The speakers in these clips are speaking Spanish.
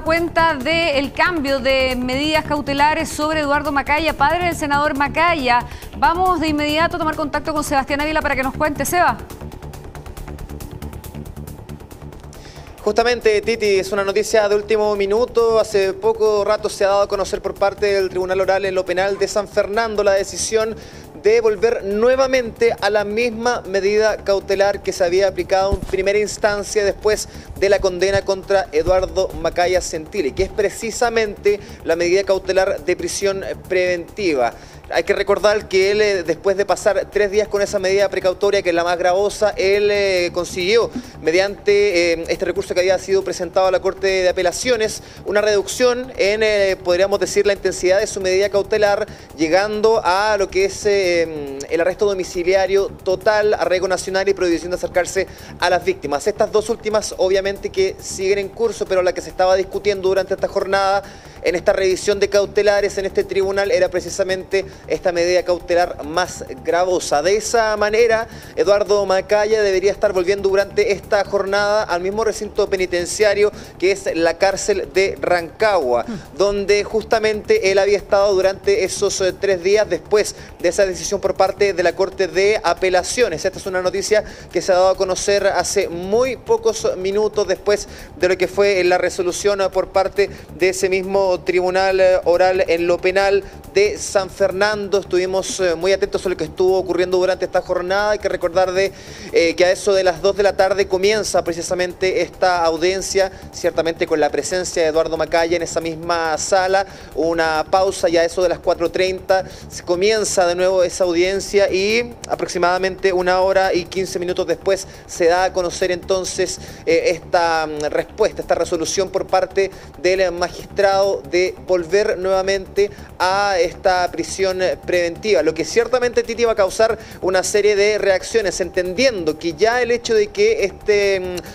cuenta del cambio de medidas cautelares sobre Eduardo Macaya, padre del senador Macaya. Vamos de inmediato a tomar contacto con Sebastián Ávila para que nos cuente. Seba. Justamente, Titi, es una noticia de último minuto. Hace poco rato se ha dado a conocer por parte del Tribunal Oral en lo Penal de San Fernando la decisión de volver nuevamente a la misma medida cautelar que se había aplicado en primera instancia después de la condena contra Eduardo Macaya Centili, que es precisamente la medida cautelar de prisión preventiva. Hay que recordar que él, después de pasar 3 días con esa medida precautoria, que es la más gravosa, él consiguió, mediante este recurso que había sido presentado a la Corte de Apelaciones, una reducción en, podríamos decir, la intensidad de su medida cautelar, llegando a lo que es el arresto domiciliario total, arraigo nacional y prohibición de acercarse a las víctimas. Estas dos últimas, obviamente, que siguen en curso, pero la que se estaba discutiendo durante esta jornada, en esta revisión de cautelares en este tribunal, era precisamente esta medida cautelar más gravosa. De esa manera, Eduardo Macaya debería estar volviendo durante esta jornada al mismo recinto penitenciario que es la cárcel de Rancagua, donde justamente él había estado durante esos 3 días después de esa decisión por parte de la Corte de Apelaciones. Esta es una noticia que se ha dado a conocer hace muy pocos minutos después de lo que fue la resolución por parte de ese mismo Tribunal Oral en lo Penal de San Fernando. Estuvimos muy atentos a lo que estuvo ocurriendo durante esta jornada. Hay que recordar que a eso de las 2 de la tarde comienza precisamente esta audiencia, ciertamente con la presencia de Eduardo Macaya en esa misma sala. Una pausa, ya a eso de las 4:30 se comienza de nuevo esa audiencia y aproximadamente 1 hora y 15 minutos después se da a conocer entonces esta respuesta, esta resolución por parte del magistrado de volver nuevamente a esta prisión preventiva, lo que ciertamente, Titi, va a causar una serie de reacciones, entendiendo que ya el hecho de que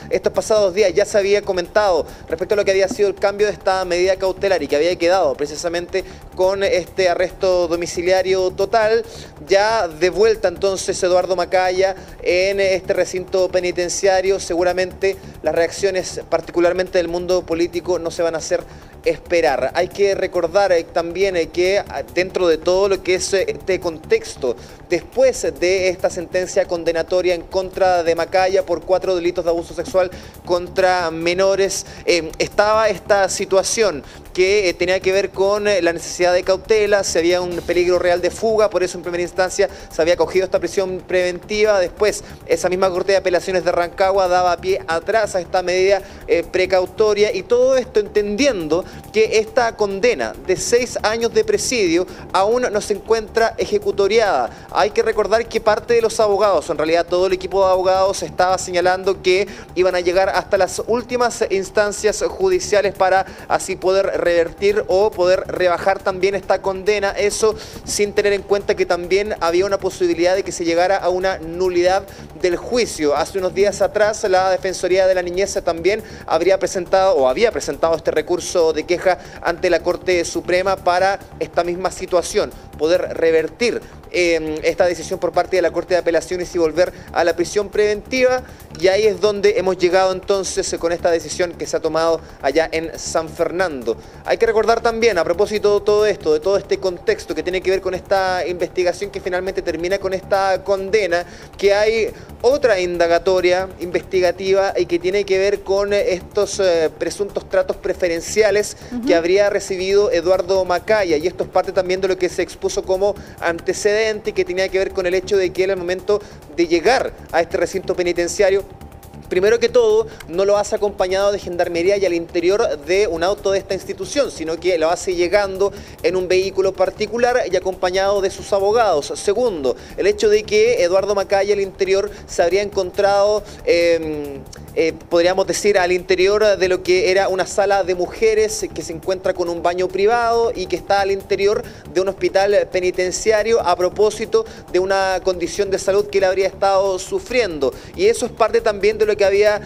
estos pasados días ya se había comentado respecto a lo que había sido el cambio de esta medida cautelar y que había quedado precisamente con este arresto domiciliario total, ya de vuelta entonces Eduardo Macaya en este recinto penitenciario, seguramente las reacciones, particularmente del mundo político, no se van a hacer esperar. Hay que recordar también que dentro de todo lo que es este contexto, después de esta sentencia condenatoria en contra de Macaya por 4 delitos de abuso sexual contra menores, estaba esta situación que tenía que ver con la necesidad de cautela, si había un peligro real de fuga, por eso en primera instancia se había acogido esta prisión preventiva. Después esa misma Corte de Apelaciones de Rancagua daba pie atrás a esta medida precautoria, y todo esto entendiendo que esta condena de 6 años de presidio aún no se encuentra ejecutoriada. Hay que recordar que parte de los abogados, en realidad todo el equipo de abogados, estaba señalando que iban a llegar hasta las últimas instancias judiciales para así poder revertir o poder rebajar también esta condena, eso sin tener en cuenta que también había una posibilidad de que se llegara a una nulidad del juicio. Hace unos días atrás la Defensoría de la Niñez también había presentado este recurso de queja ante la Corte Suprema para esta misma situación, poder revertir esta decisión por parte de la Corte de Apelaciones y volver a la prisión preventiva, y ahí es donde hemos llegado entonces con esta decisión que se ha tomado allá en San Fernando. Hay que recordar también, a propósito de todo esto, de todo este contexto que tiene que ver con esta investigación que finalmente termina con esta condena, que hay otra indagatoria investigativa y que tiene que ver con estos presuntos tratos preferenciales que habría recibido Eduardo Macaya, y esto es parte también de lo que se expuso como antecedente, que tenía que ver con el hecho de que él, al momento de llegar a este recinto penitenciario, primero que todo, no lo hace acompañado de gendarmería y al interior de un auto de esta institución, sino que lo hace llegando en un vehículo particular y acompañado de sus abogados. Segundo, el hecho de que Eduardo Macaya al interior se habría encontrado, podríamos decir, al interior de lo que era una sala de mujeres que se encuentra con un baño privado y que está al interior de un hospital penitenciario a propósito de una condición de salud que él habría estado sufriendo. Y eso es parte también de lo que había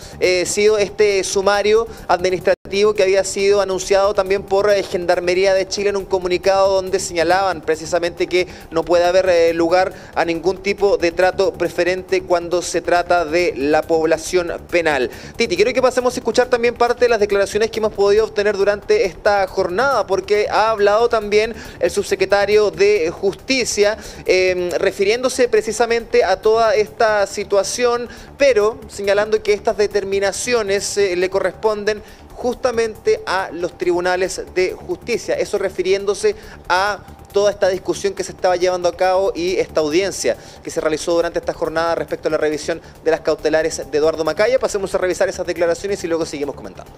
sido este sumario administrativo operativo que había sido anunciado también por Gendarmería de Chile en un comunicado donde señalaban precisamente que no puede haber lugar a ningún tipo de trato preferente cuando se trata de la población penal. Titi, quiero que pasemos a escuchar también parte de las declaraciones que hemos podido obtener durante esta jornada, porque ha hablado también el subsecretario de Justicia, refiriéndose precisamente a toda esta situación, pero señalando que estas determinaciones le corresponden justamente a los tribunales de justicia. Eso refiriéndose a toda esta discusión que se estaba llevando a cabo y esta audiencia que se realizó durante esta jornada respecto a la revisión de las cautelares de Eduardo Macaya. Pasemos a revisar esas declaraciones y luego seguimos comentando.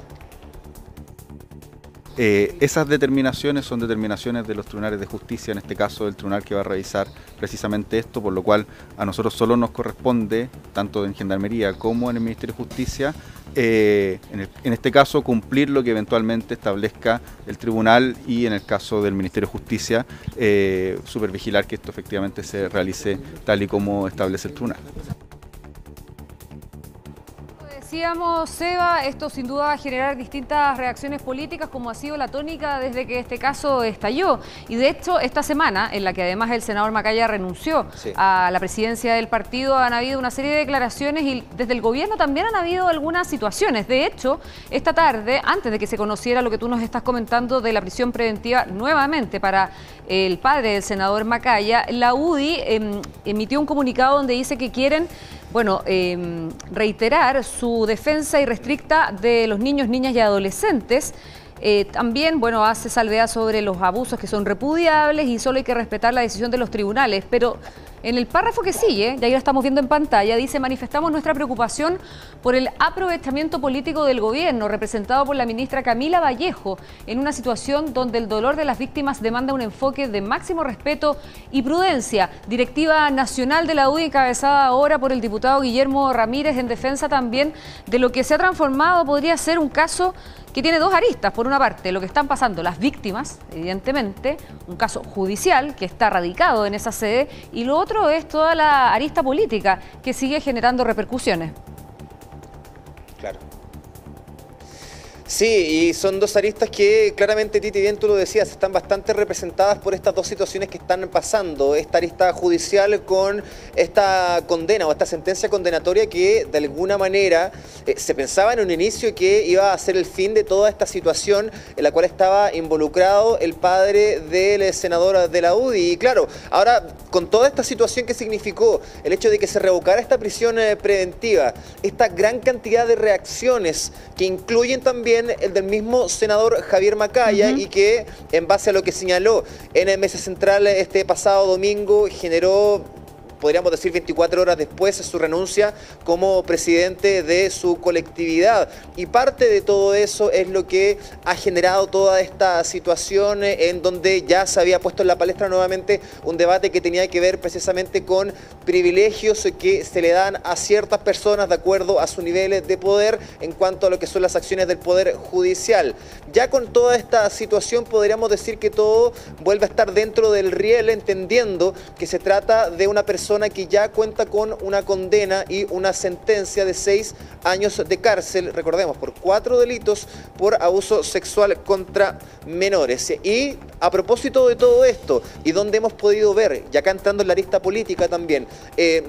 Esas determinaciones son determinaciones de los tribunales de justicia, en este caso el tribunal que va a revisar precisamente esto, por lo cual a nosotros solo nos corresponde, tanto en Gendarmería como en el Ministerio de Justicia, en este caso cumplir lo que eventualmente establezca el tribunal y en el caso del Ministerio de Justicia supervigilar que esto efectivamente se realice tal y como establece el tribunal. Decíamos, Seba, esto sin duda va a generar distintas reacciones políticas, como ha sido la tónica desde que este caso estalló. Y de hecho, esta semana, en la que además el senador Macaya renunció a la presidencia del partido, han habido una serie de declaraciones y desde el gobierno también han habido algunas situaciones. De hecho, esta tarde, antes de que se conociera lo que tú nos estás comentando de la prisión preventiva nuevamente para el padre del senador Macaya, la UDI emitió un comunicado donde dice que quieren reiterar su defensa irrestricta de los niños, niñas y adolescentes. También, hace salvedad sobre los abusos que son repudiables y solo hay que respetar la decisión de los tribunales. Pero en el párrafo que sigue, y ahí lo estamos viendo en pantalla, dice: manifestamos nuestra preocupación por el aprovechamiento político del gobierno, representado por la ministra Camila Vallejo, en una situación donde el dolor de las víctimas demanda un enfoque de máximo respeto y prudencia. Directiva nacional de la UDI, encabezada ahora por el diputado Guillermo Ramírez, en defensa también de lo que se ha transformado, podría ser un caso que tiene dos aristas. Por una parte, lo que están pasando las víctimas, evidentemente, un caso judicial que está radicado en esa sede, y lo otro es toda la arista política que sigue generando repercusiones. Claro. Sí, y son dos aristas que claramente, Titi, bien tú lo decías, están bastante representadas por estas dos situaciones que están pasando. Esta arista judicial con esta condena o esta sentencia condenatoria que de alguna manera se pensaba en un inicio que iba a ser el fin de toda esta situación en la cual estaba involucrado el padre del senador de la UDI. Y claro, ahora con toda esta situación que significó el hecho de que se revocara esta prisión preventiva, esta gran cantidad de reacciones que incluyen también el del mismo senador Javier Macaya y que, en base a lo que señaló en el Mesa Central este pasado domingo, generó, podríamos decir 24 horas después, su renuncia como presidente de su colectividad. Y parte de todo eso es lo que ha generado toda esta situación en donde ya se había puesto en la palestra nuevamente un debate que tenía que ver precisamente con privilegios que se le dan a ciertas personas de acuerdo a su nivel de poder en cuanto a lo que son las acciones del Poder Judicial. Ya con toda esta situación podríamos decir que todo vuelve a estar dentro del riel, entendiendo que se trata de una persona que ya cuenta con una condena y una sentencia de 6 años de cárcel, recordemos, por 4 delitos por abuso sexual contra menores. Y a propósito de todo esto, y donde hemos podido ver, ya cantando en la arista política también,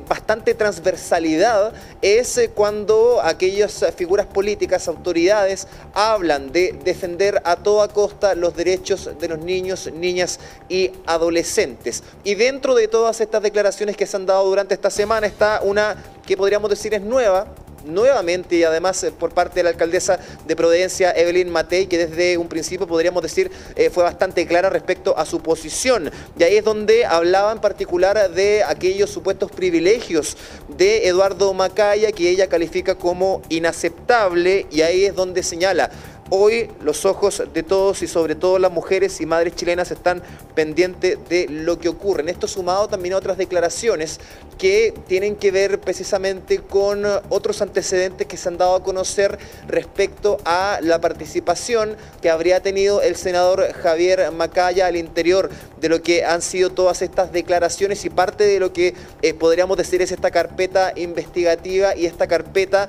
bastante transversalidad, es cuando aquellas figuras políticas, autoridades, hablan de defender a toda costa los derechos de los niños, niñas y adolescentes. Y dentro de todas estas declaraciones que se han dado durante esta semana está una que podríamos decir es nuevamente, y además por parte de la alcaldesa de Providencia, Evelyn Matei, que desde un principio podríamos decir fue bastante clara respecto a su posición. Y ahí es donde hablaba en particular de aquellos supuestos privilegios de Eduardo Macaya, que ella califica como inaceptable, y ahí es donde señala: hoy los ojos de todos y sobre todo las mujeres y madres chilenas están pendientes de lo que ocurre. En esto sumado también a otras declaraciones que tienen que ver precisamente con otros antecedentes que se han dado a conocer respecto a la participación que habría tenido el senador Javier Macaya al interior de lo que han sido todas estas declaraciones y parte de lo que podríamos decir es esta carpeta investigativa y esta carpeta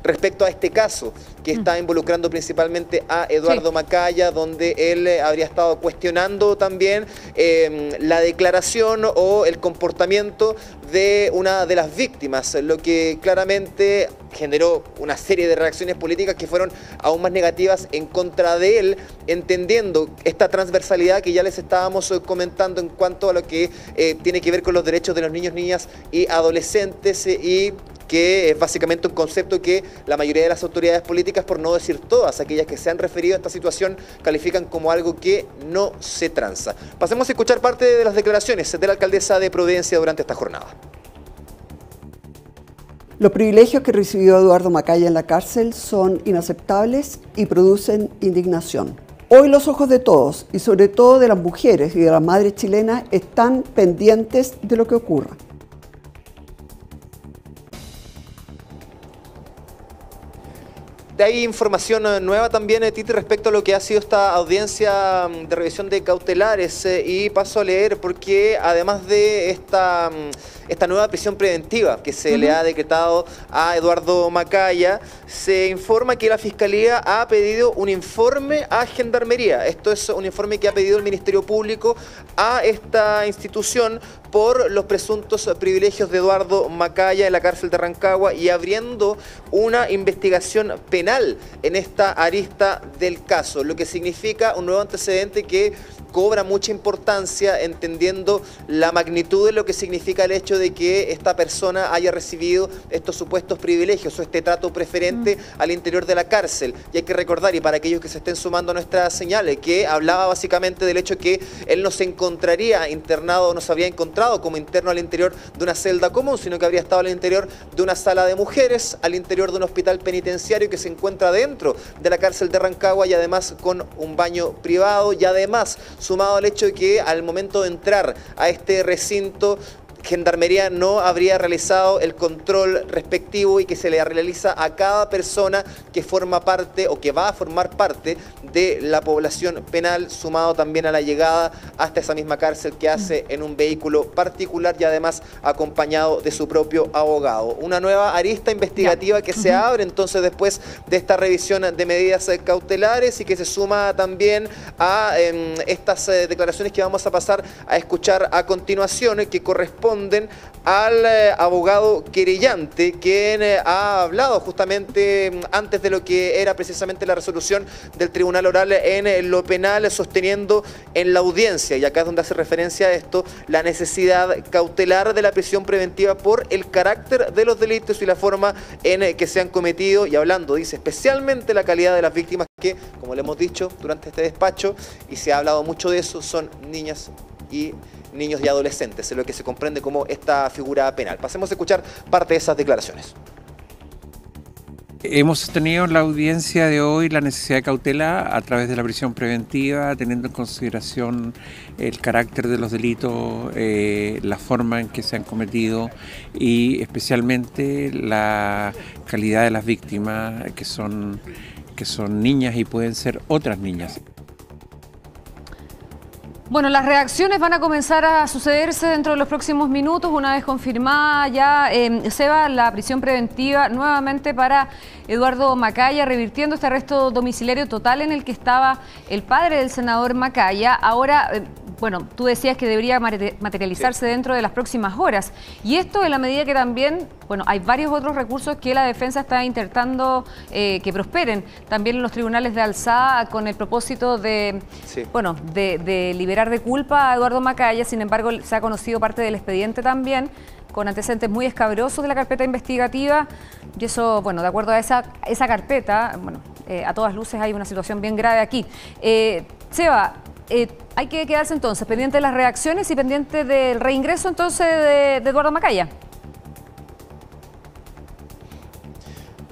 respecto a este caso que está involucrando principalmente a Eduardo Macaya, donde él habría estado cuestionando también la declaración o el comportamiento de una de las víctimas, lo que claramente generó una serie de reacciones políticas que fueron aún más negativas en contra de él, entendiendo esta transversalidad que ya les estábamos comentando en cuanto a lo que tiene que ver con los derechos de los niños, niñas y adolescentes y que es básicamente un concepto que la mayoría de las autoridades políticas, por no decir todas aquellas que se han referido a esta situación, califican como algo que no se transa. Pasemos a escuchar parte de las declaraciones de la alcaldesa de Providencia durante esta jornada. Los privilegios que recibió Eduardo Macaya en la cárcel son inaceptables y producen indignación. Hoy los ojos de todos, y sobre todo de las mujeres y de las madres chilenas, están pendientes de lo que ocurra. Hay información nueva también, Titi, respecto a lo que ha sido esta audiencia de revisión de cautelares y paso a leer porque además de esta nueva prisión preventiva que se le ha decretado a Eduardo Macaya, se informa que la Fiscalía ha pedido un informe a Gendarmería. Esto es un informe que ha pedido el Ministerio Público a esta institución por los presuntos privilegios de Eduardo Macaya en la cárcel de Rancagua y abriendo una investigación penal en esta arista del caso, lo que significa un nuevo antecedente que cobra mucha importancia entendiendo la magnitud de lo que significa el hecho de que esta persona haya recibido estos supuestos privilegios o este trato preferente al interior de la cárcel. Y hay que recordar, y para aquellos que se estén sumando a nuestras señales, que hablaba básicamente del hecho que él no se encontraría internado o no se habría encontrado como interno al interior de una celda común, sino que habría estado al interior de una sala de mujeres, al interior de un hospital penitenciario que se encuentra dentro de la cárcel de Rancagua y además con un baño privado y además sumado al hecho de que al momento de entrar a este recinto Gendarmería no habría realizado el control respectivo y que se le realiza a cada persona que forma parte o que va a formar parte de la población penal, sumado también a la llegada hasta esa misma cárcel que hace en un vehículo particular y además acompañado de su propio abogado. Una nueva arista investigativa que se abre entonces después de esta revisión de medidas cautelares y que se suma también a estas declaraciones que vamos a pasar a escuchar a continuación, que corresponden al abogado querellante, quien ha hablado justamente antes de lo que era precisamente la resolución del Tribunal Oral en lo penal, sosteniendo en la audiencia, y acá es donde hace referencia a esto, la necesidad cautelar de la prisión preventiva por el carácter de los delitos y la forma en que se han cometido, y hablando, dice, especialmente la calidad de las víctimas que, como le hemos dicho durante este despacho, y se ha hablado mucho de eso, son niñas y niños y adolescentes, en lo que se comprende como esta figura penal. Pasemos a escuchar parte de esas declaraciones. Hemos sostenido en la audiencia de hoy la necesidad de cautela a través de la prisión preventiva, teniendo en consideración el carácter de los delitos, la forma en que se han cometido y especialmente la calidad de las víctimas, que son niñas y pueden ser otras niñas. Bueno, las reacciones van a comenzar a sucederse dentro de los próximos minutos, una vez confirmada ya, Seba, la prisión preventiva nuevamente para Eduardo Macaya, revirtiendo este arresto domiciliario total en el que estaba el padre del senador Macaya. Ahora, bueno, tú decías que debería materializarse dentro de las próximas horas. Y esto en la medida que también, bueno, hay varios otros recursos que la defensa está intentando que prosperen. También en los tribunales de alzada con el propósito de, bueno, de liberar de culpa a Eduardo Macaya. Sin embargo, se ha conocido parte del expediente también, con antecedentes muy escabrosos de la carpeta investigativa. Y eso, bueno, de acuerdo a esa carpeta, bueno, a todas luces hay una situación bien grave aquí. Seba, hay que quedarse entonces pendiente de las reacciones y pendiente del reingreso entonces de Eduardo Macaya.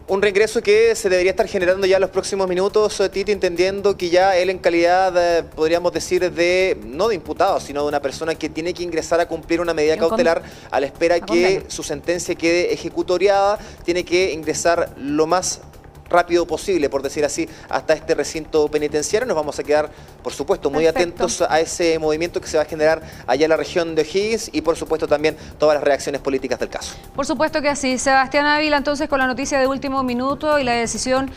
Un reingreso que se debería estar generando ya en los próximos minutos, Titi, entendiendo que ya él en calidad, podríamos decir, no de imputado, sino de una persona que tiene que ingresar a cumplir una medida cautelar a la espera que su sentencia quede ejecutoriada, tiene que ingresar lo más rápido posible, por decir así, hasta este recinto penitenciario. Nos vamos a quedar, por supuesto, muy atentos a ese movimiento que se va a generar allá en la región de O'Higgins y, por supuesto, también todas las reacciones políticas del caso. Por supuesto que así. Sebastián Ávila, entonces, con la noticia de último minuto y la decisión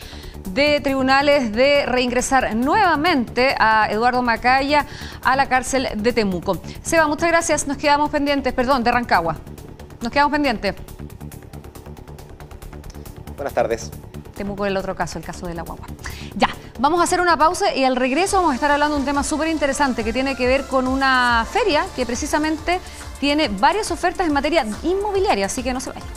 de tribunales de reingresar nuevamente a Eduardo Macaya a la cárcel de Temuco. Seba, muchas gracias. Nos quedamos pendientes, perdón, de Rancagua. Nos quedamos pendientes. Buenas tardes. Temuco el otro caso, el caso de la guagua. Ya, vamos a hacer una pausa y al regreso vamos a estar hablando de un tema súper interesante que tiene que ver con una feria que precisamente tiene varias ofertas en materia inmobiliaria, así que no se vayan.